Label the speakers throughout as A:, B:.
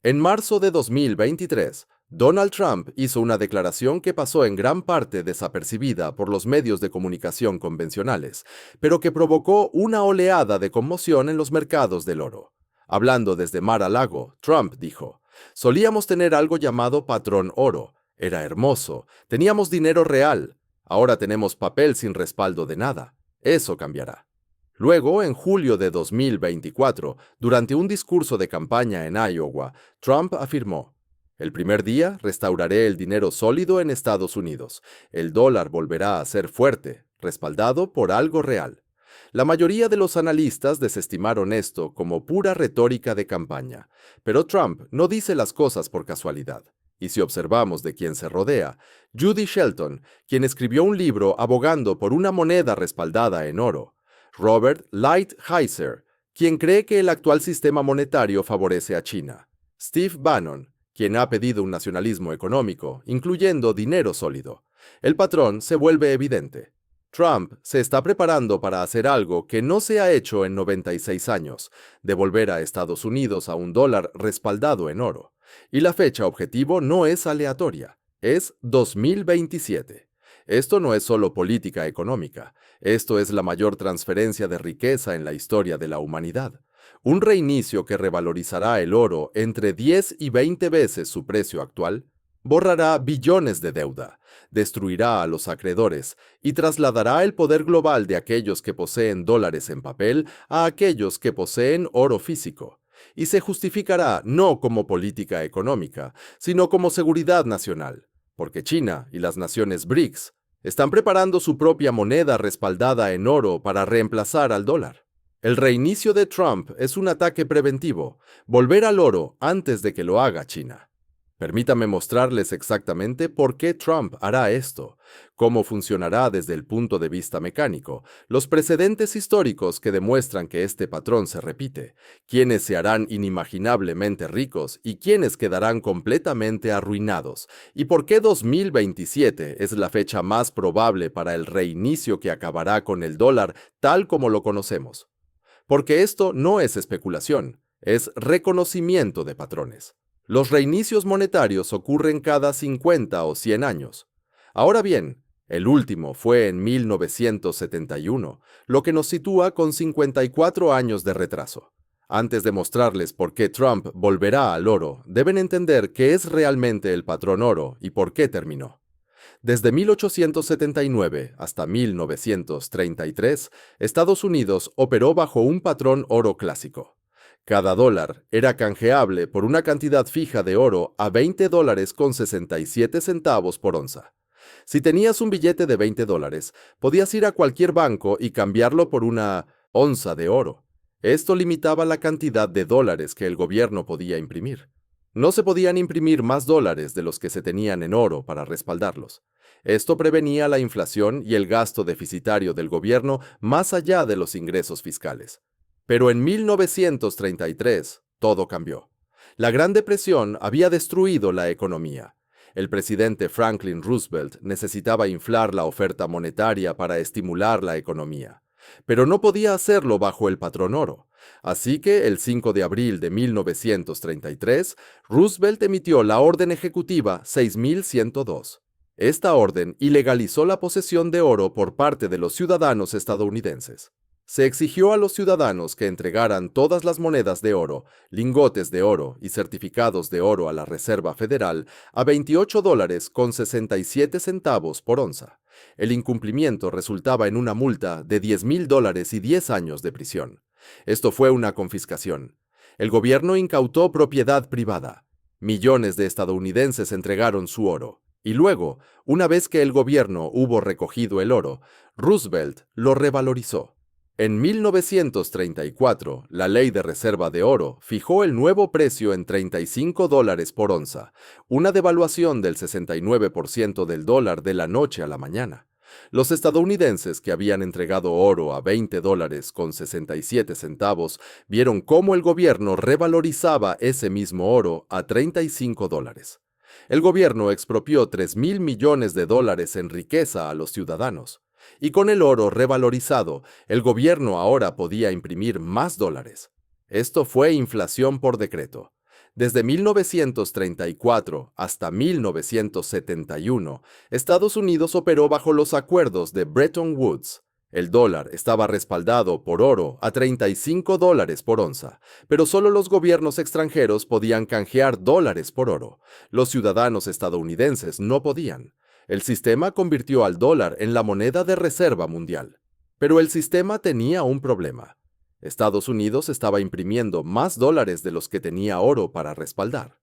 A: En marzo de 2023, Donald Trump hizo una declaración que pasó en gran parte desapercibida por los medios de comunicación convencionales, pero que provocó una oleada de conmoción en los mercados del oro. Hablando desde Mar-a-Lago, Trump dijo: "Solíamos tener algo llamado patrón oro. Era hermoso. Teníamos dinero real. Ahora tenemos papel sin respaldo de nada. Eso cambiará". Luego, en julio de 2024, durante un discurso de campaña en Iowa, Trump afirmó: "El primer día restauraré el dinero sólido en Estados Unidos. El dólar volverá a ser fuerte, respaldado por algo real". La mayoría de los analistas desestimaron esto como pura retórica de campaña, pero Trump no dice las cosas por casualidad. Y si observamos de quién se rodea, Judy Shelton, quien escribió un libro abogando por una moneda respaldada en oro; Robert Lighthizer, quien cree que el actual sistema monetario favorece a China; Steve Bannon, quien ha pedido un nacionalismo económico, incluyendo dinero sólido. El patrón se vuelve evidente. Trump se está preparando para hacer algo que no se ha hecho en 96 años, devolver a Estados Unidos a un dólar respaldado en oro. Y la fecha objetivo no es aleatoria, es 2027. Esto no es solo política económica, esto es la mayor transferencia de riqueza en la historia de la humanidad. Un reinicio que revalorizará el oro entre 10 y 20 veces su precio actual, borrará billones de deuda, destruirá a los acreedores y trasladará el poder global de aquellos que poseen dólares en papel a aquellos que poseen oro físico. Y se justificará no como política económica, sino como seguridad nacional, porque China y las naciones BRICS están preparando su propia moneda respaldada en oro para reemplazar al dólar. El reinicio de Trump es un ataque preventivo, volver al oro antes de que lo haga China. Permítame mostrarles exactamente por qué Trump hará esto, cómo funcionará desde el punto de vista mecánico, los precedentes históricos que demuestran que este patrón se repite, quiénes se harán inimaginablemente ricos y quiénes quedarán completamente arruinados, y por qué 2027 es la fecha más probable para el reinicio que acabará con el dólar tal como lo conocemos. Porque esto no es especulación, es reconocimiento de patrones. Los reinicios monetarios ocurren cada 50 o 100 años. Ahora bien, el último fue en 1971, lo que nos sitúa con 54 años de retraso. Antes de mostrarles por qué Trump volverá al oro, deben entender qué es realmente el patrón oro y por qué terminó. Desde 1879 hasta 1933, Estados Unidos operó bajo un patrón oro clásico. Cada dólar era canjeable por una cantidad fija de oro a $20 con 67 centavos por onza. Si tenías un billete de $20, podías ir a cualquier banco y cambiarlo por una onza de oro. Esto limitaba la cantidad de dólares que el gobierno podía imprimir. No se podían imprimir más dólares de los que se tenían en oro para respaldarlos. Esto prevenía la inflación y el gasto deficitario del gobierno más allá de los ingresos fiscales. Pero en 1933 todo cambió. La Gran Depresión había destruido la economía. El presidente Franklin Roosevelt necesitaba inflar la oferta monetaria para estimular la economía, pero no podía hacerlo bajo el patrón oro. Así que el 5 de abril de 1933, Roosevelt emitió la Orden Ejecutiva 6102. Esta orden ilegalizó la posesión de oro por parte de los ciudadanos estadounidenses. Se exigió a los ciudadanos que entregaran todas las monedas de oro, lingotes de oro y certificados de oro a la Reserva Federal a $28 con 67 centavos por onza. El incumplimiento resultaba en una multa de $10,000 y 10 años de prisión. Esto fue una confiscación. El gobierno incautó propiedad privada. Millones de estadounidenses entregaron su oro. Y luego, una vez que el gobierno hubo recogido el oro, Roosevelt lo revalorizó. En 1934, la Ley de Reserva de Oro fijó el nuevo precio en $35 por onza, una devaluación del 69% del dólar de la noche a la mañana. Los estadounidenses que habían entregado oro a $20 con 67 centavos vieron cómo el gobierno revalorizaba ese mismo oro a $35. El gobierno expropió $3,000 millones en riqueza a los ciudadanos. Y con el oro revalorizado, el gobierno ahora podía imprimir más dólares. Esto fue inflación por decreto. Desde 1934 hasta 1971, Estados Unidos operó bajo los acuerdos de Bretton Woods. El dólar estaba respaldado por oro a $35 por onza, pero solo los gobiernos extranjeros podían canjear dólares por oro. Los ciudadanos estadounidenses no podían. El sistema convirtió al dólar en la moneda de reserva mundial. Pero el sistema tenía un problema. Estados Unidos estaba imprimiendo más dólares de los que tenía oro para respaldar.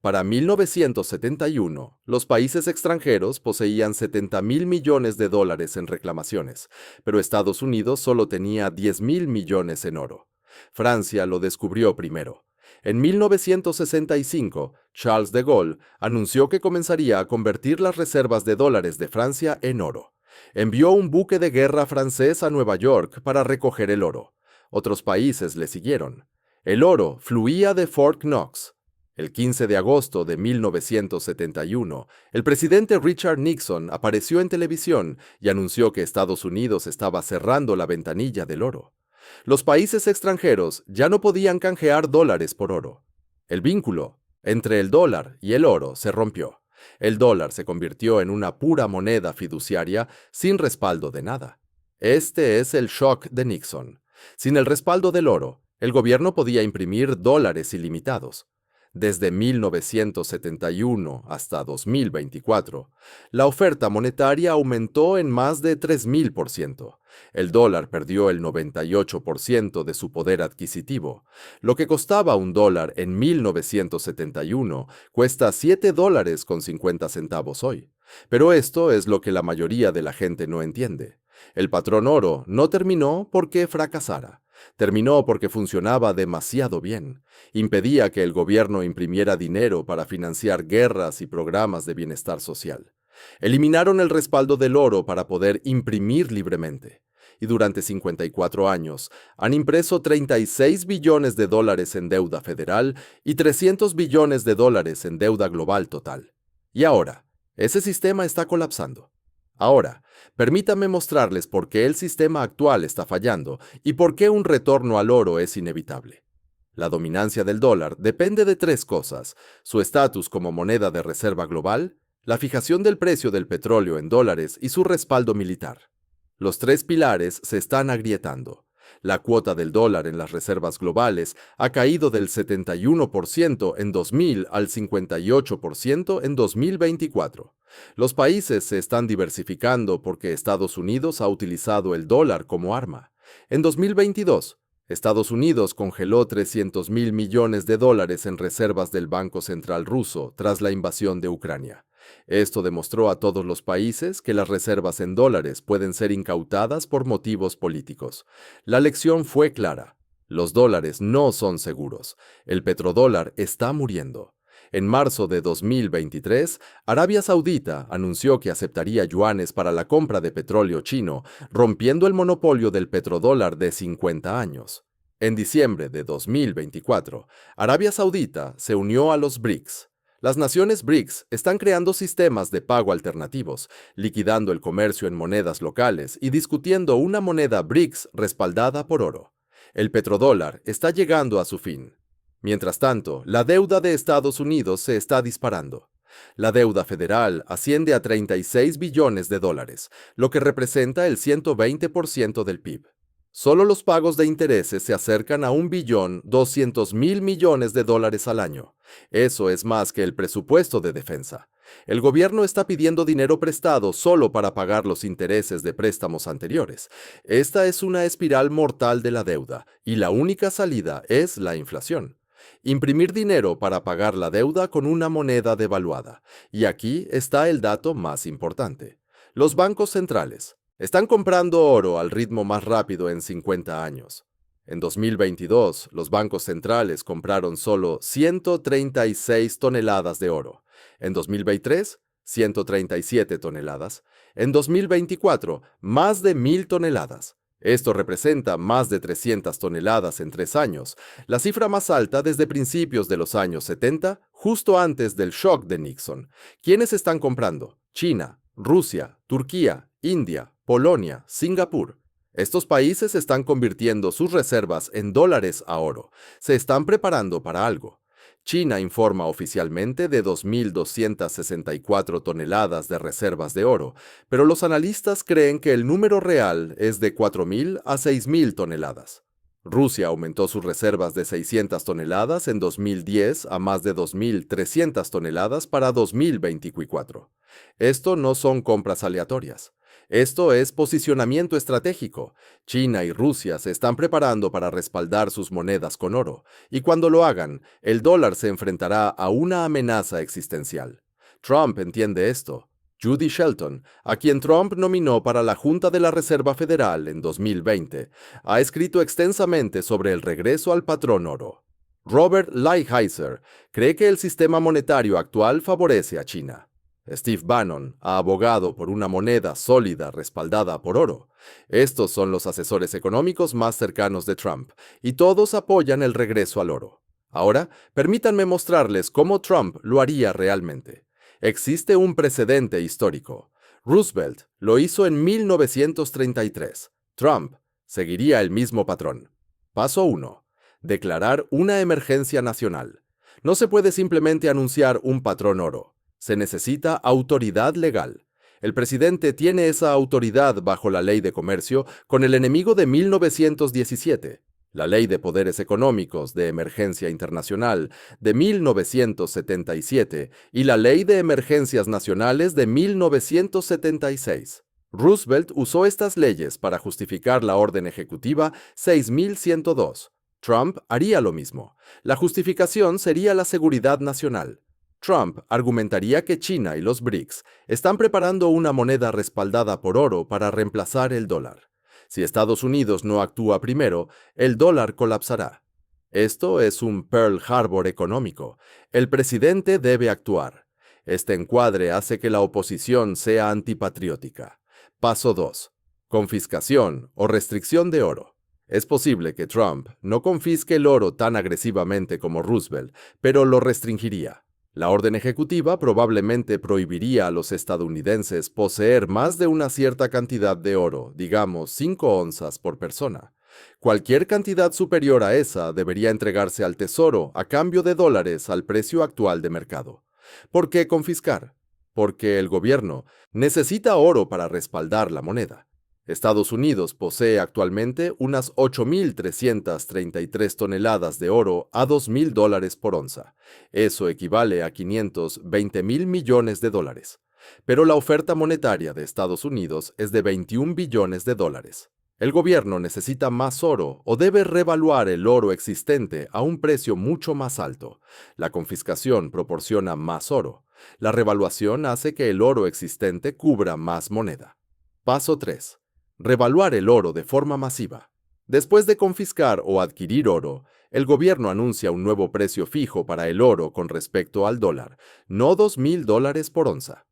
A: Para 1971, los países extranjeros poseían 70.000 millones de dólares en reclamaciones, pero Estados Unidos solo tenía 10.000 millones en oro. Francia lo descubrió primero. En 1965, Charles de Gaulle anunció que comenzaría a convertir las reservas de dólares de Francia en oro. Envió un buque de guerra francés a Nueva York para recoger el oro. Otros países le siguieron. El oro fluía de Fort Knox. El 15 de agosto de 1971, el presidente Richard Nixon apareció en televisión y anunció que Estados Unidos estaba cerrando la ventanilla del oro. Los países extranjeros ya no podían canjear dólares por oro. El vínculo entre el dólar y el oro se rompió. El dólar se convirtió en una pura moneda fiduciaria sin respaldo de nada. Este es el shock de Nixon. Sin el respaldo del oro, el gobierno podía imprimir dólares ilimitados. Desde 1971 hasta 2024, la oferta monetaria aumentó en más de 3.000%. El dólar perdió el 98% de su poder adquisitivo. Lo que costaba un dólar en 1971 cuesta $7.50 hoy. Pero esto es lo que la mayoría de la gente no entiende. El patrón oro no terminó porque fracasara. Terminó porque funcionaba demasiado bien. Impedía que el gobierno imprimiera dinero para financiar guerras y programas de bienestar social. Eliminaron el respaldo del oro para poder imprimir libremente. Y durante 54 años han impreso 36 billones de dólares en deuda federal y 300 billones de dólares en deuda global total. Y ahora, ese sistema está colapsando. Ahora, permítanme mostrarles por qué el sistema actual está fallando y por qué un retorno al oro es inevitable. La dominancia del dólar depende de tres cosas: su estatus como moneda de reserva global, la fijación del precio del petróleo en dólares y su respaldo militar. Los tres pilares se están agrietando. La cuota del dólar en las reservas globales ha caído del 71% en 2000 al 58% en 2024. Los países se están diversificando porque Estados Unidos ha utilizado el dólar como arma. En 2022, Estados Unidos congeló 300.000 millones de dólares en reservas del Banco Central ruso tras la invasión de Ucrania. Esto demostró a todos los países que las reservas en dólares pueden ser incautadas por motivos políticos. La lección fue clara. Los dólares no son seguros. El petrodólar está muriendo. En marzo de 2023, Arabia Saudita anunció que aceptaría yuanes para la compra de petróleo chino, rompiendo el monopolio del petrodólar de 50 años. En diciembre de 2024, Arabia Saudita se unió a los BRICS. Las naciones BRICS están creando sistemas de pago alternativos, liquidando el comercio en monedas locales y discutiendo una moneda BRICS respaldada por oro. El petrodólar está llegando a su fin. Mientras tanto, la deuda de Estados Unidos se está disparando. La deuda federal asciende a 36 billones de dólares, lo que representa el 120% del PIB. Solo los pagos de intereses se acercan a 1.200.000 millones de dólares al año. Eso es más que el presupuesto de defensa. El gobierno está pidiendo dinero prestado solo para pagar los intereses de préstamos anteriores. Esta es una espiral mortal de la deuda, y la única salida es la inflación. Imprimir dinero para pagar la deuda con una moneda devaluada. Y aquí está el dato más importante. Los bancos centrales están comprando oro al ritmo más rápido en 50 años. En 2022, los bancos centrales compraron solo 136 toneladas de oro. En 2023, 137 toneladas. En 2024, más de 1.000 toneladas. Esto representa más de 300 toneladas en 3 años, la cifra más alta desde principios de los años 70, justo antes del shock de Nixon. ¿Quiénes están comprando? China, Rusia, Turquía, India, Polonia, Singapur. Estos países están convirtiendo sus reservas en dólares a oro. Se están preparando para algo. China informa oficialmente de 2.264 toneladas de reservas de oro, pero los analistas creen que el número real es de 4.000 a 6.000 toneladas. Rusia aumentó sus reservas de 600 toneladas en 2010 a más de 2.300 toneladas para 2024. Esto no son compras aleatorias. Esto es posicionamiento estratégico. China y Rusia se están preparando para respaldar sus monedas con oro, y cuando lo hagan, el dólar se enfrentará a una amenaza existencial. Trump entiende esto. Judy Shelton, a quien Trump nominó para la Junta de la Reserva Federal en 2020, ha escrito extensamente sobre el regreso al patrón oro. Robert Lighthizer cree que el sistema monetario actual favorece a China. Steve Bannon ha abogado por una moneda sólida respaldada por oro. Estos son los asesores económicos más cercanos de Trump, y todos apoyan el regreso al oro. Ahora, permítanme mostrarles cómo Trump lo haría realmente. Existe un precedente histórico. Roosevelt lo hizo en 1933. Trump seguiría el mismo patrón. Paso 1. Declarar una emergencia nacional. No se puede simplemente anunciar un patrón oro. Se necesita autoridad legal. El presidente tiene esa autoridad bajo la Ley de Comercio con el enemigo de 1917. La Ley de Poderes Económicos de Emergencia Internacional de 1977 y la Ley de Emergencias Nacionales de 1976. Roosevelt usó estas leyes para justificar la Orden Ejecutiva 6102. Trump haría lo mismo. La justificación sería la seguridad nacional. Trump argumentaría que China y los BRICS están preparando una moneda respaldada por oro para reemplazar el dólar. Si Estados Unidos no actúa primero, el dólar colapsará. Esto es un Pearl Harbor económico. El presidente debe actuar. Este encuadre hace que la oposición sea antipatriótica. Paso 2. Confiscación o restricción de oro. Es posible que Trump no confisque el oro tan agresivamente como Roosevelt, pero lo restringiría. La orden ejecutiva probablemente prohibiría a los estadounidenses poseer más de una cierta cantidad de oro, digamos 5 onzas por persona. Cualquier cantidad superior a esa debería entregarse al Tesoro a cambio de dólares al precio actual de mercado. ¿Por qué confiscar? Porque el gobierno necesita oro para respaldar la moneda. Estados Unidos posee actualmente unas 8.333 toneladas de oro a $2.000 por onza. Eso equivale a 520 mil millones de dólares. Pero la oferta monetaria de Estados Unidos es de 21 billones de dólares. El gobierno necesita más oro o debe revaluar el oro existente a un precio mucho más alto. La confiscación proporciona más oro. La revaluación hace que el oro existente cubra más moneda. Paso 3. Revaluar el oro de forma masiva. Después de confiscar o adquirir oro, el gobierno anuncia un nuevo precio fijo para el oro con respecto al dólar, no $2.000 por onza.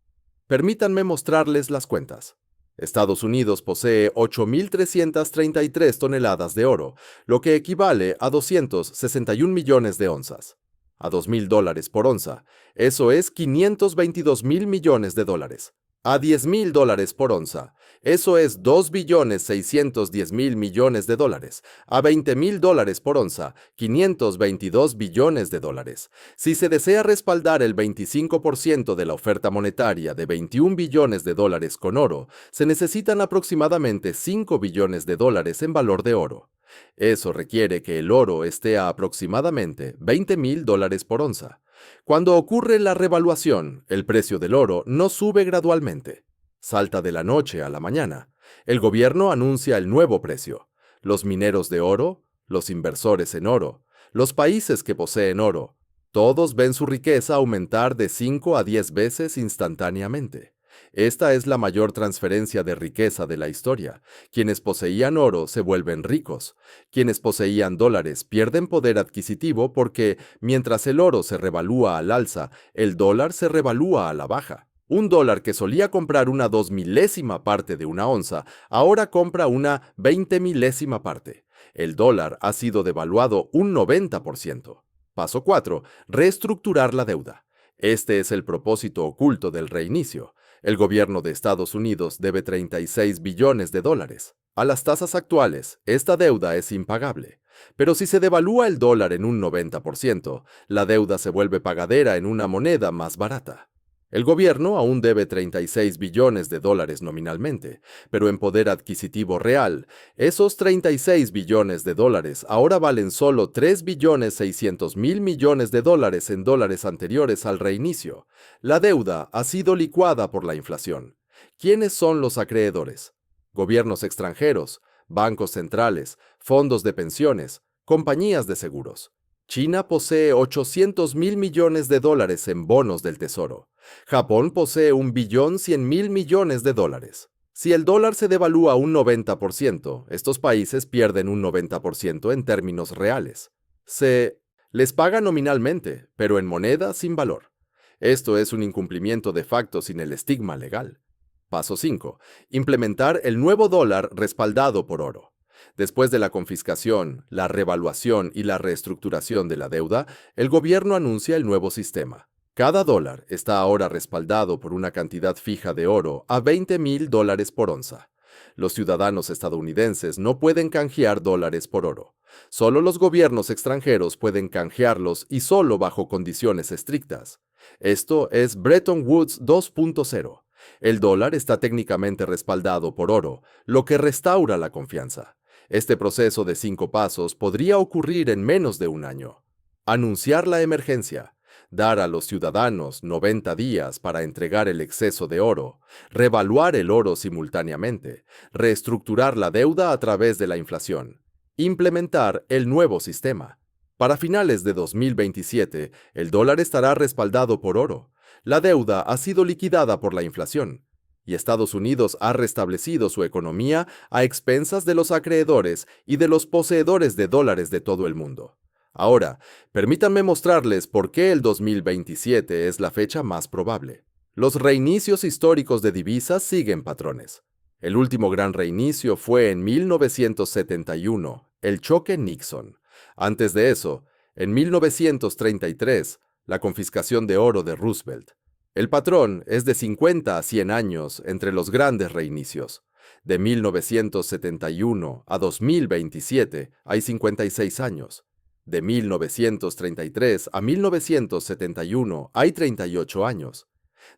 A: Permítanme mostrarles las cuentas. Estados Unidos posee 8.333 toneladas de oro, lo que equivale a 261 millones de onzas. A $2.000 por onza, eso es 522 mil millones de dólares. A $10.000 por onza, eso es 2.610 mil millones de dólares. A $20.000 por onza, 522 billones de dólares. Si se desea respaldar el 25% de la oferta monetaria de 21 billones de dólares con oro, se necesitan aproximadamente 5 billones de dólares en valor de oro. Eso requiere que el oro esté a aproximadamente $20.000 por onza. Cuando ocurre la revaluación, el precio del oro no sube gradualmente. Salta de la noche a la mañana. El gobierno anuncia el nuevo precio. Los mineros de oro, los inversores en oro, los países que poseen oro, todos ven su riqueza aumentar de 5 a 10 veces instantáneamente. Esta es la mayor transferencia de riqueza de la historia. Quienes poseían oro se vuelven ricos. Quienes poseían dólares pierden poder adquisitivo porque, mientras el oro se revalúa al alza, el dólar se revalúa a la baja. Un dólar que solía comprar una 2/1000ª parte de una onza, ahora compra una 20/1000ª parte. El dólar ha sido devaluado un 90%. Paso 4. Reestructurar la deuda. Este es el propósito oculto del reinicio. El gobierno de Estados Unidos debe 36 billones de dólares. A las tasas actuales, esta deuda es impagable. Pero si se devalúa el dólar en un 90%, la deuda se vuelve pagadera en una moneda más barata. El gobierno aún debe 36 billones de dólares nominalmente, pero en poder adquisitivo real, esos 36 billones de dólares ahora valen solo 3 billones 600 mil millones de dólares en dólares anteriores al reinicio. La deuda ha sido licuada por la inflación. ¿Quiénes son los acreedores? Gobiernos extranjeros, bancos centrales, fondos de pensiones, compañías de seguros. China posee 800 mil millones de dólares en bonos del Tesoro. Japón posee 1.100.000 millones de dólares. Si el dólar se devalúa un 90%, estos países pierden un 90% en términos reales. Se les paga nominalmente, pero en moneda sin valor. Esto es un incumplimiento de facto sin el estigma legal. Paso 5. Implementar el nuevo dólar respaldado por oro. Después de la confiscación, la revaluación y la reestructuración de la deuda, el gobierno anuncia el nuevo sistema. Cada dólar está ahora respaldado por una cantidad fija de oro a $20,000 por onza. Los ciudadanos estadounidenses no pueden canjear dólares por oro. Solo los gobiernos extranjeros pueden canjearlos y solo bajo condiciones estrictas. Esto es Bretton Woods 2.0. El dólar está técnicamente respaldado por oro, lo que restaura la confianza. Este proceso de 5 pasos podría ocurrir en menos de un año. Anunciar la emergencia. Dar a los ciudadanos 90 días para entregar el exceso de oro, revaluar el oro simultáneamente, reestructurar la deuda a través de la inflación, implementar el nuevo sistema. Para finales de 2027, el dólar estará respaldado por oro. La deuda ha sido liquidada por la inflación, y Estados Unidos ha restablecido su economía a expensas de los acreedores y de los poseedores de dólares de todo el mundo. Ahora, permítanme mostrarles por qué el 2027 es la fecha más probable. Los reinicios históricos de divisas siguen patrones. El último gran reinicio fue en 1971, el choque Nixon. Antes de eso, en 1933, la confiscación de oro de Roosevelt. El patrón es de 50 a 100 años entre los grandes reinicios. De 1971 a 2027 hay 56 años. De 1933 a 1971 hay 38 años.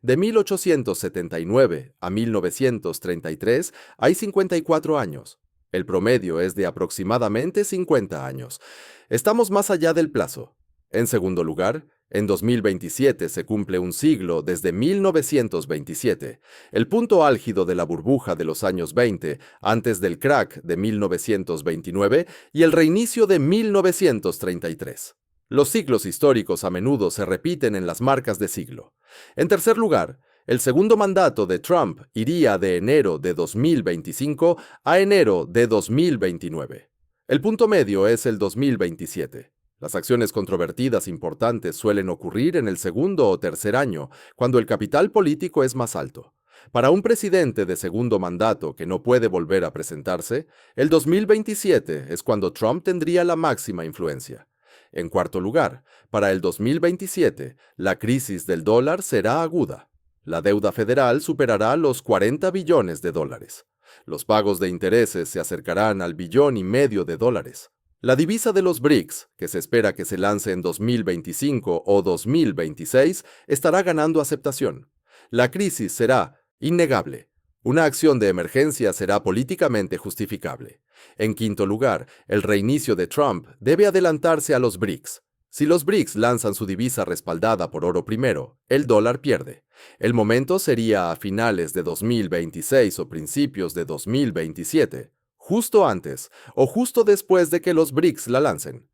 A: De 1879 a 1933 hay 54 años. El promedio es de aproximadamente 50 años. Estamos más allá del plazo. En segundo lugar, en 2027 se cumple un siglo desde 1927, el punto álgido de la burbuja de los años 20, antes del crack de 1929 y el reinicio de 1933. Los ciclos históricos a menudo se repiten en las marcas de siglo. En tercer lugar, el segundo mandato de Trump iría de enero de 2025 a enero de 2029. El punto medio es el 2027. Las acciones controvertidas importantes suelen ocurrir en el segundo o tercer año, cuando el capital político es más alto. Para un presidente de segundo mandato que no puede volver a presentarse, el 2027 es cuando Trump tendría la máxima influencia. En cuarto lugar, para el 2027, la crisis del dólar será aguda. La deuda federal superará los 40 billones de dólares. Los pagos de intereses se acercarán al $1,5 billones de dólares. La divisa de los BRICS, que se espera que se lance en 2025 o 2026, estará ganando aceptación. La crisis será innegable. Una acción de emergencia será políticamente justificable. En quinto lugar, el reinicio de Trump debe adelantarse a los BRICS. Si los BRICS lanzan su divisa respaldada por oro primero, el dólar pierde. El momento sería a finales de 2026 o principios de 2027. Justo antes o justo después de que los BRICS la lancen.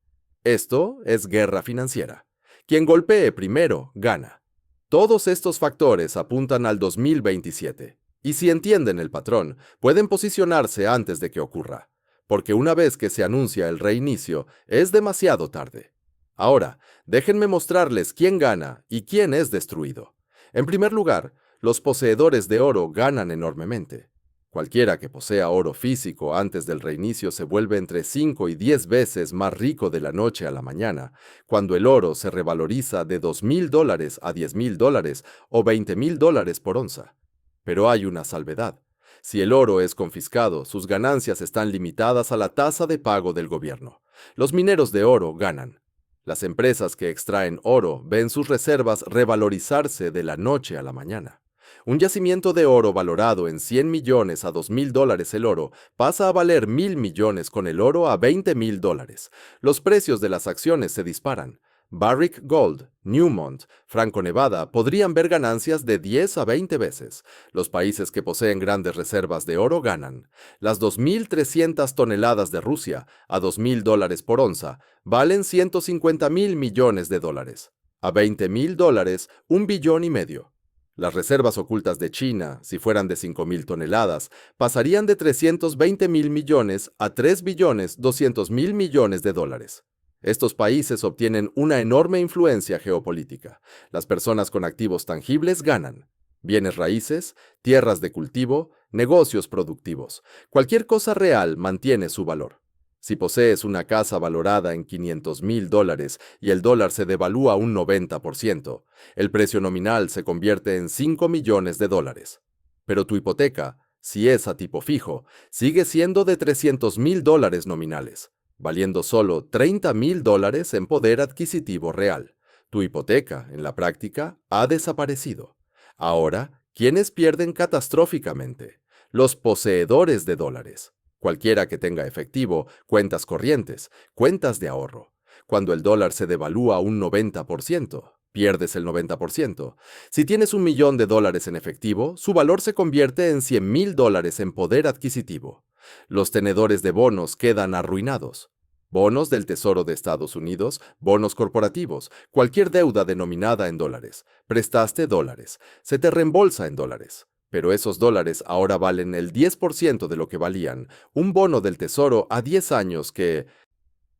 A: Esto es guerra financiera. Quien golpee primero, gana. Todos estos factores apuntan al 2027, y si entienden el patrón, pueden posicionarse antes de que ocurra, porque una vez que se anuncia el reinicio, es demasiado tarde. Ahora, déjenme mostrarles quién gana y quién es destruido. En primer lugar, los poseedores de oro ganan enormemente. Cualquiera que posea oro físico antes del reinicio se vuelve entre 5 y 10 veces más rico de la noche a la mañana, cuando el oro se revaloriza de $2,000 a $10,000 o $20,000 por onza. Pero hay una salvedad. Si el oro es confiscado, sus ganancias están limitadas a la tasa de pago del gobierno. Los mineros de oro ganan. Las empresas que extraen oro ven sus reservas revalorizarse de la noche a la mañana. Un yacimiento de oro valorado en 100 millones a $2,000 el oro pasa a valer 1,000 millones con el oro a $20,000. Los precios de las acciones se disparan. Barrick Gold, Newmont, Franco-Nevada podrían ver ganancias de 10 a 20 veces. Los países que poseen grandes reservas de oro ganan. Las 2.300 toneladas de Rusia, a $2,000 por onza, valen 150,000 millones de dólares. A $20,000, 1,5 billones. Las reservas ocultas de China, si fueran de 5,000 toneladas, pasarían de 320,000 millones a 3,2 billones de dólares. Estos países obtienen una enorme influencia geopolítica. Las personas con activos tangibles ganan. Bienes raíces, tierras de cultivo, negocios productivos. Cualquier cosa real mantiene su valor. Si posees una casa valorada en $500,000 y el dólar se devalúa un 90%, el precio nominal se convierte en 5 millones de dólares. Pero tu hipoteca, si es a tipo fijo, sigue siendo de $300,000 nominales, valiendo solo $30,000 en poder adquisitivo real. Tu hipoteca, en la práctica, ha desaparecido. Ahora, ¿quiénes pierden catastróficamente? Los poseedores de dólares. Cualquiera que tenga efectivo, cuentas corrientes, cuentas de ahorro. Cuando el dólar se devalúa un 90%, pierdes el 90%. Si tienes $1,000,000 en efectivo, su valor se convierte en $100,000 en poder adquisitivo. Los tenedores de bonos quedan arruinados. Bonos del Tesoro de Estados Unidos, bonos corporativos, cualquier deuda denominada en dólares. Prestaste dólares, se te reembolsa en dólares. Pero esos dólares ahora valen el 10% de lo que valían. Un bono del Tesoro a 10 años que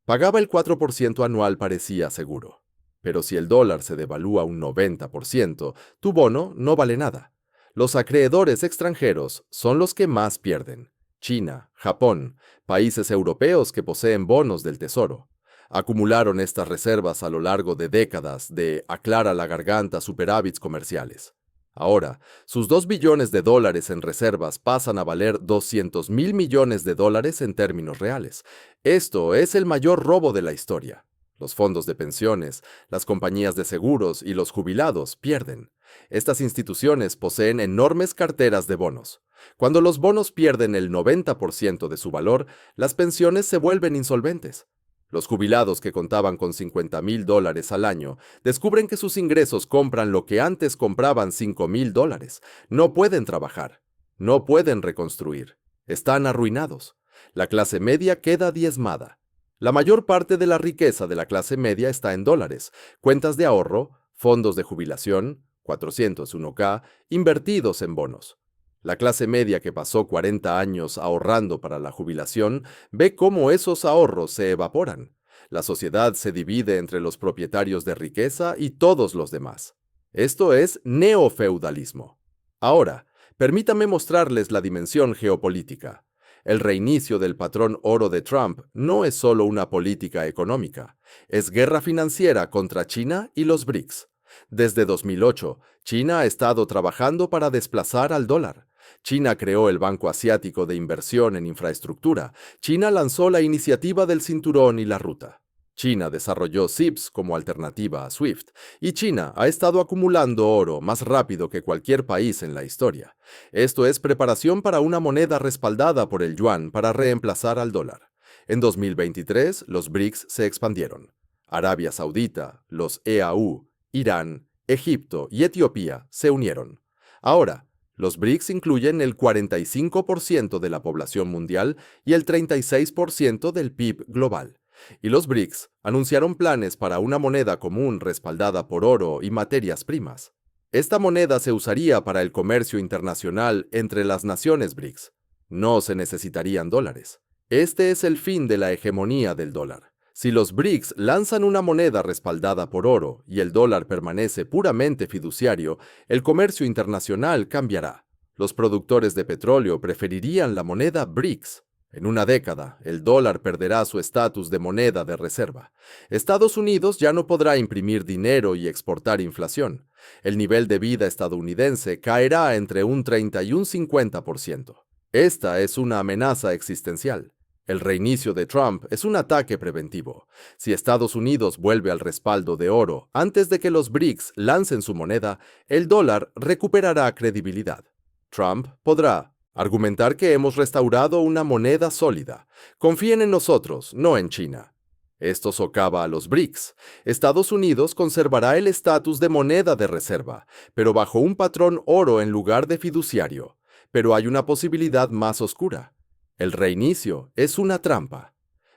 A: pagaba el 4% anual parecía seguro. Pero si el dólar se devalúa un 90%, tu bono no vale nada. Los acreedores extranjeros son los que más pierden. China, Japón, países europeos que poseen bonos del Tesoro. Acumularon estas reservas a lo largo de décadas de aclara la garganta superávits comerciales. Ahora, sus 2 billones de dólares en reservas pasan a valer 200,000 millones de dólares en términos reales. Esto es el mayor robo de la historia. Los fondos de pensiones, las compañías de seguros y los jubilados pierden. Estas instituciones poseen enormes carteras de bonos. Cuando los bonos pierden el 90% de su valor, las pensiones se vuelven insolventes. Los jubilados que contaban con $50,000 al año descubren que sus ingresos compran lo que antes compraban $5,000. No pueden trabajar. No pueden reconstruir. Están arruinados. La clase media queda diezmada. La mayor parte de la riqueza de la clase media está en dólares, cuentas de ahorro, fondos de jubilación, 401k, invertidos en bonos. La clase media que pasó 40 años ahorrando para la jubilación ve cómo esos ahorros se evaporan. La sociedad se divide entre los propietarios de riqueza y todos los demás. Esto es neofeudalismo. Ahora, permítame mostrarles la dimensión geopolítica. El reinicio del patrón oro de Trump no es solo una política económica, es guerra financiera contra China y los BRICS. Desde 2008, China ha estado trabajando para desplazar al dólar. China creó el Banco Asiático de Inversión en Infraestructura. China lanzó la iniciativa del Cinturón y la Ruta. China desarrolló CIPS como alternativa a SWIFT, y China ha estado acumulando oro más rápido que cualquier país en la historia. Esto es preparación para una moneda respaldada por el yuan para reemplazar al dólar. En 2023, los BRICS se expandieron. Arabia Saudita, los EAU, Irán, Egipto y Etiopía se unieron. Ahora, los BRICS incluyen el 45% de la población mundial y el 36% del PIB global. Y los BRICS anunciaron planes para una moneda común respaldada por oro y materias primas. Esta moneda se usaría para el comercio internacional entre las naciones BRICS. No se necesitarían dólares. Este es el fin de la hegemonía del dólar. Si los BRICS lanzan una moneda respaldada por oro y el dólar permanece puramente fiduciario, el comercio internacional cambiará. Los productores de petróleo preferirían la moneda BRICS. En una década, el dólar perderá su estatus de moneda de reserva. Estados Unidos ya no podrá imprimir dinero y exportar inflación. El nivel de vida estadounidense caerá entre un 30 y un 50%. Esta es una amenaza existencial. El reinicio de Trump es un ataque preventivo. Si Estados Unidos vuelve al respaldo de oro antes de que los BRICS lancen su moneda, el dólar recuperará credibilidad. Trump podrá argumentar que hemos restaurado una moneda sólida. Confíen en nosotros, no en China. Esto socava a los BRICS. Estados Unidos conservará el estatus de moneda de reserva, pero bajo un patrón oro en lugar de fiduciario. Pero hay una posibilidad más oscura. El reinicio es una trampa.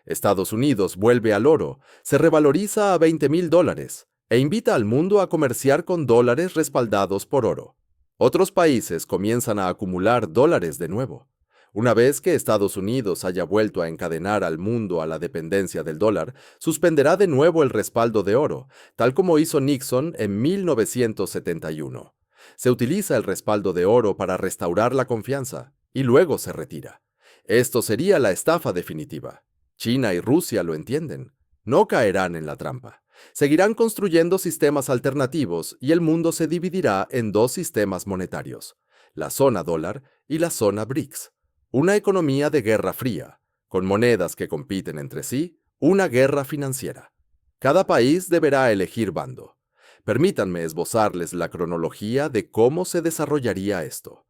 A: Estados Unidos vuelve al oro, se revaloriza a $20,000 e invita al mundo a comerciar con dólares respaldados por oro. Otros países comienzan a acumular dólares de nuevo. Una vez que Estados Unidos haya vuelto a encadenar al mundo a la dependencia del dólar, suspenderá de nuevo el respaldo de oro, tal como hizo Nixon en 1971. Se utiliza el respaldo de oro para restaurar la confianza y luego se retira. Esto sería la estafa definitiva. China y Rusia lo entienden. No caerán en la trampa. Seguirán construyendo sistemas alternativos y el mundo se dividirá en dos sistemas monetarios, la zona dólar y la zona BRICS. Una economía de guerra fría, con monedas que compiten entre sí, una guerra financiera. Cada país deberá elegir bando. Permítanme esbozarles la cronología de cómo se desarrollaría esto.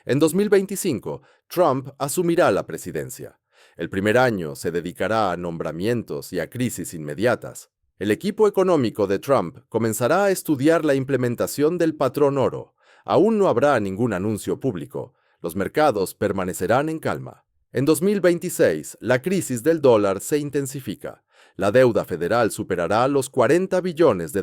A: En 2025, Trump asumirá la presidencia. El primer año se dedicará a nombramientos y a crisis inmediatas. El equipo económico de Trump comenzará a estudiar la implementación del patrón oro. Aún no habrá ningún anuncio público. Los mercados permanecerán en calma. En 2026, la crisis del dólar se intensifica. La deuda federal superará los $40 billones.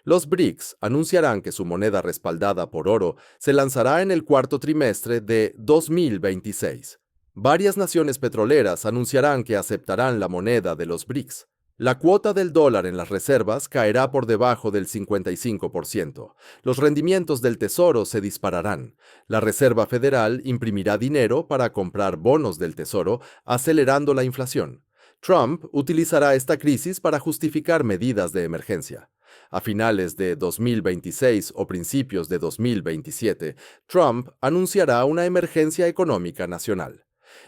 A: Los BRICS anunciarán que su moneda respaldada por oro se lanzará en el cuarto trimestre de 2026. Varias naciones petroleras anunciarán que aceptarán la moneda de los BRICS. La cuota del dólar en las reservas caerá por debajo del 55%. Los rendimientos del Tesoro se dispararán. La Reserva Federal imprimirá dinero para comprar bonos del Tesoro, acelerando la inflación. Trump utilizará esta crisis para justificar medidas de emergencia. A finales de 2026 o principios de 2027, Trump anunciará una emergencia económica nacional.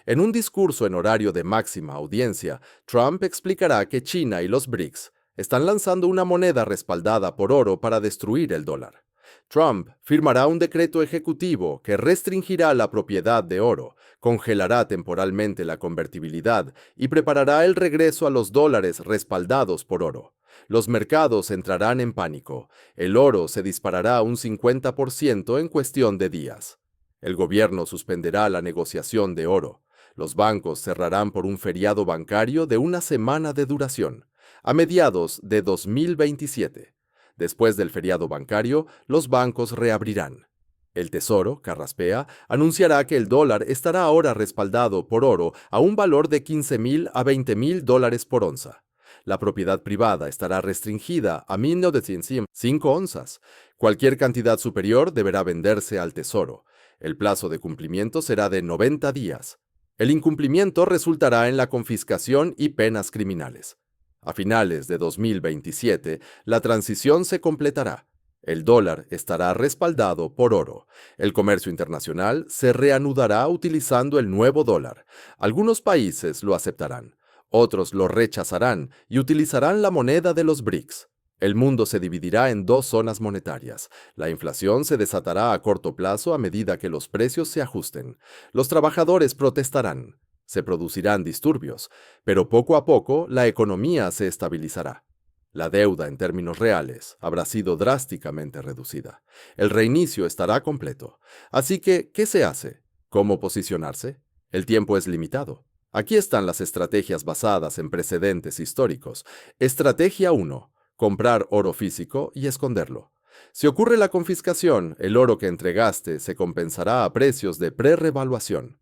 A: En un discurso en horario de máxima audiencia, Trump explicará que China y los BRICS están lanzando una moneda respaldada por oro para destruir el dólar. Trump firmará un decreto ejecutivo que restringirá la propiedad de oro, congelará temporalmente la convertibilidad y preparará el regreso a los dólares respaldados por oro. Los mercados entrarán en pánico. El oro se disparará un 50% en cuestión de días. El gobierno suspenderá la negociación de oro. Los bancos cerrarán por un feriado bancario de una semana de duración, a mediados de 2027. Después del feriado bancario, los bancos reabrirán. El Tesoro, carraspea, anunciará que el dólar estará ahora respaldado por oro a un valor de $15,000 a $20,000 por onza. La propiedad privada estará restringida a 1,905 onzas. Cualquier cantidad superior deberá venderse al Tesoro. El plazo de cumplimiento será de 90 días. El incumplimiento resultará en la confiscación y penas criminales. A finales de 2027, la transición se completará. El dólar estará respaldado por oro. El comercio internacional se reanudará utilizando el nuevo dólar. Algunos países lo aceptarán, otros lo rechazarán y utilizarán la moneda de los BRICS. El mundo se dividirá en dos zonas monetarias. La inflación se desatará a corto plazo a medida que los precios se ajusten. Los trabajadores protestarán. Se producirán disturbios, pero poco a poco la economía se estabilizará. La deuda en términos reales habrá sido drásticamente reducida. El reinicio estará completo. Así que, ¿qué se hace? ¿Cómo posicionarse? El tiempo es limitado. Aquí están las estrategias basadas en precedentes históricos. Estrategia 1. Comprar oro físico y esconderlo. Si ocurre la confiscación, el oro que entregaste se compensará a precios de prerrevaluación.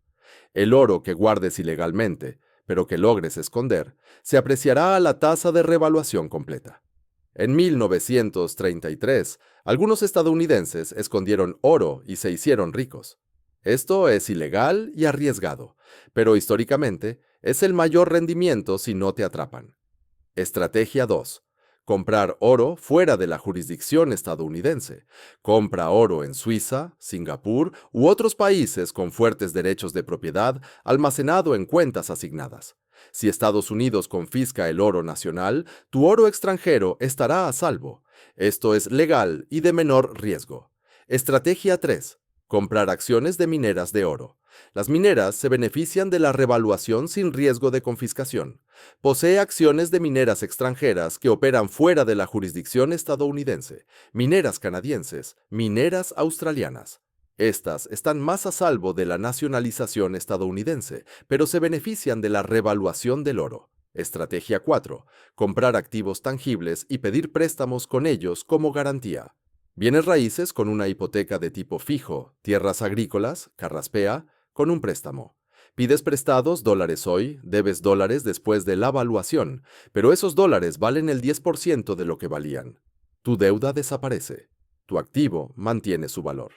A: El oro que guardes ilegalmente, pero que logres esconder, se apreciará a la tasa de revaluación completa. En 1933, algunos estadounidenses escondieron oro y se hicieron ricos. Esto es ilegal y arriesgado, pero históricamente es el mayor rendimiento si no te atrapan. Estrategia 2. Comprar oro fuera de la jurisdicción estadounidense. Compra oro en Suiza, Singapur u otros países con fuertes derechos de propiedad almacenado en cuentas asignadas. Si Estados Unidos confisca el oro nacional, tu oro extranjero estará a salvo. Esto es legal y de menor riesgo. Estrategia 3. Comprar acciones de mineras de oro. Las mineras se benefician de la revaluación sin riesgo de confiscación. Posee acciones de mineras extranjeras que operan fuera de la jurisdicción estadounidense, mineras canadienses, mineras australianas. Estas están más a salvo de la nacionalización estadounidense, pero se benefician de la revaluación del oro. Estrategia 4. Comprar activos tangibles y pedir préstamos con ellos como garantía. Bienes raíces con una hipoteca de tipo fijo, tierras agrícolas, carraspea, con un préstamo. Pides prestados dólares hoy, debes dólares después de la valuación, pero esos dólares valen el 10% de lo que valían. Tu deuda desaparece. Tu activo mantiene su valor.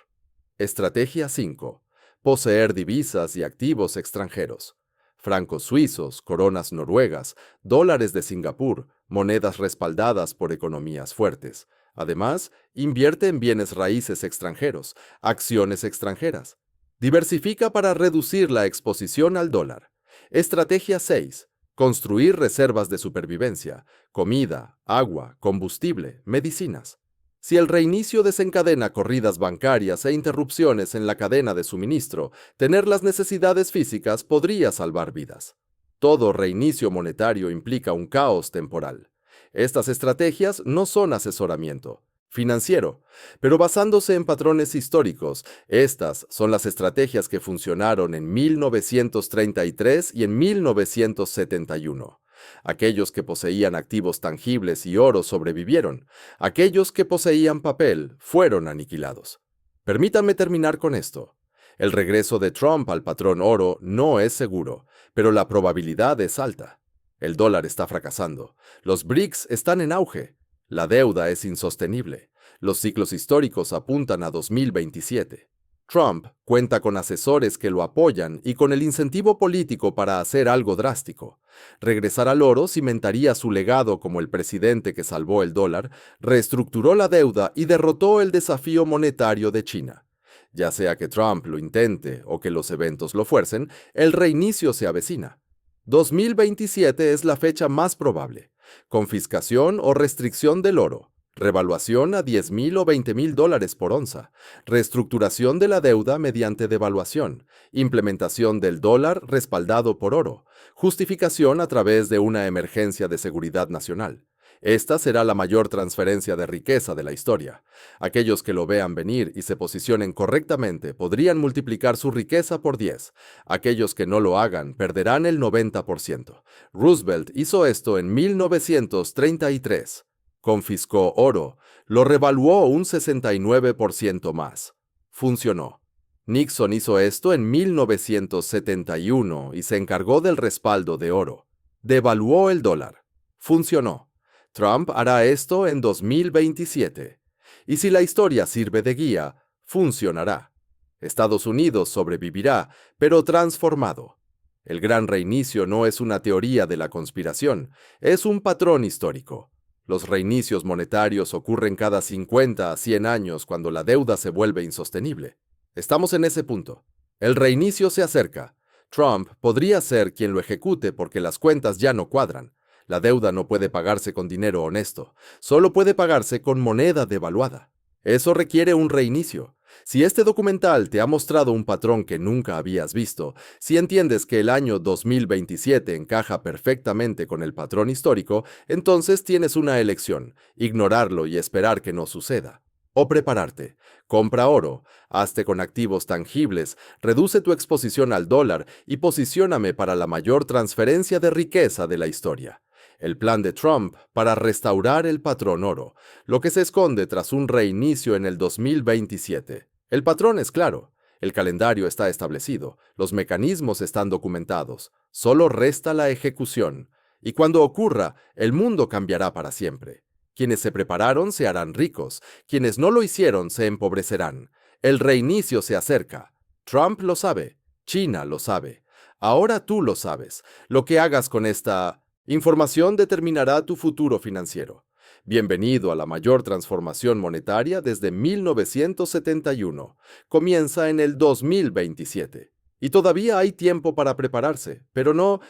A: Estrategia 5. Poseer divisas y activos extranjeros. Francos suizos, coronas noruegas, dólares de Singapur, monedas respaldadas por economías fuertes. Además, invierte en bienes raíces extranjeros, acciones extranjeras. Diversifica para reducir la exposición al dólar. Estrategia 6. Construir reservas de supervivencia, comida, agua, combustible, medicinas. Si el reinicio desencadena corridas bancarias e interrupciones en la cadena de suministro, tener las necesidades físicas podría salvar vidas. Todo reinicio monetario implica un caos temporal. Estas estrategias no son asesoramiento financiero, pero basándose en patrones históricos, estas son las estrategias que funcionaron en 1933 y en 1971. Aquellos que poseían activos tangibles y oro sobrevivieron. Aquellos que poseían papel fueron aniquilados. Permítanme terminar con esto. El regreso de Trump al patrón oro no es seguro, pero la probabilidad es alta. El dólar está fracasando. Los BRICS están en auge. La deuda es insostenible. Los ciclos históricos apuntan a 2027. Trump cuenta con asesores que lo apoyan y con el incentivo político para hacer algo drástico. Regresar al oro cimentaría su legado como el presidente que salvó el dólar, reestructuró la deuda y derrotó el desafío monetario de China. Ya sea que Trump lo intente o que los eventos lo fuercen, el reinicio se avecina. 2027 es la fecha más probable. Confiscación o restricción del oro. Revaluación a $10,000 o $20,000 por onza. Reestructuración de la deuda mediante devaluación. Implementación del dólar respaldado por oro. Justificación a través de una emergencia de seguridad nacional. Esta será la mayor transferencia de riqueza de la historia. Aquellos que lo vean venir y se posicionen correctamente podrían multiplicar su riqueza por 10. Aquellos que no lo hagan perderán el 90%. Roosevelt hizo esto en 1933. Confiscó oro, lo revaluó un 69% más. Funcionó. Nixon hizo esto en 1971 y se encargó del respaldo de oro. Devaluó el dólar. Funcionó. Trump hará esto en 2027. Y si la historia sirve de guía, funcionará. Estados Unidos sobrevivirá, pero transformado. El gran reinicio no es una teoría de la conspiración, es un patrón histórico. Los reinicios monetarios ocurren cada 50 a 100 años cuando la deuda se vuelve insostenible. Estamos en ese punto. El reinicio se acerca. Trump podría ser quien lo ejecute porque las cuentas ya no cuadran. La deuda no puede pagarse con dinero honesto, solo puede pagarse con moneda devaluada. Eso requiere un reinicio. Si este documental te ha mostrado un patrón que nunca habías visto, si entiendes que el año 2027 encaja perfectamente con el patrón histórico, entonces tienes una elección: ignorarlo y esperar que no suceda. O prepararte. Compra oro, hazte con activos tangibles, reduce tu exposición al dólar y posicióname para la mayor transferencia de riqueza de la historia. El plan de Trump para restaurar el patrón oro, lo que se esconde tras un reinicio en el 2027. El patrón es claro, el calendario está establecido, los mecanismos están documentados, solo resta la ejecución. Y cuando ocurra, el mundo cambiará para siempre. Quienes se prepararon se harán ricos, quienes no lo hicieron se empobrecerán. El reinicio se acerca. Trump lo sabe, China lo sabe. Ahora tú lo sabes. Lo que hagas con esta información determinará tu futuro financiero. Bienvenido a la mayor transformación monetaria desde 1971. Comienza en el 2027. Y todavía hay tiempo para prepararse, pero no